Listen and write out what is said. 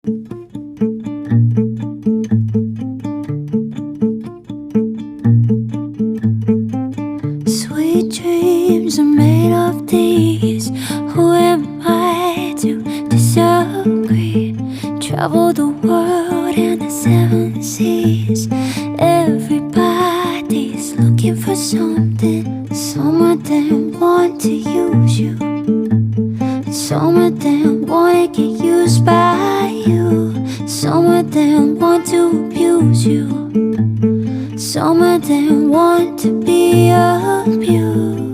Sweet dreams are made of these. Who am I to disagree? Travel the world and the seven seas. Everybody's looking for something. Some of them want to use you, and some of them wanna get used by you. Some of them want to abuse you. Some of them want to be abused.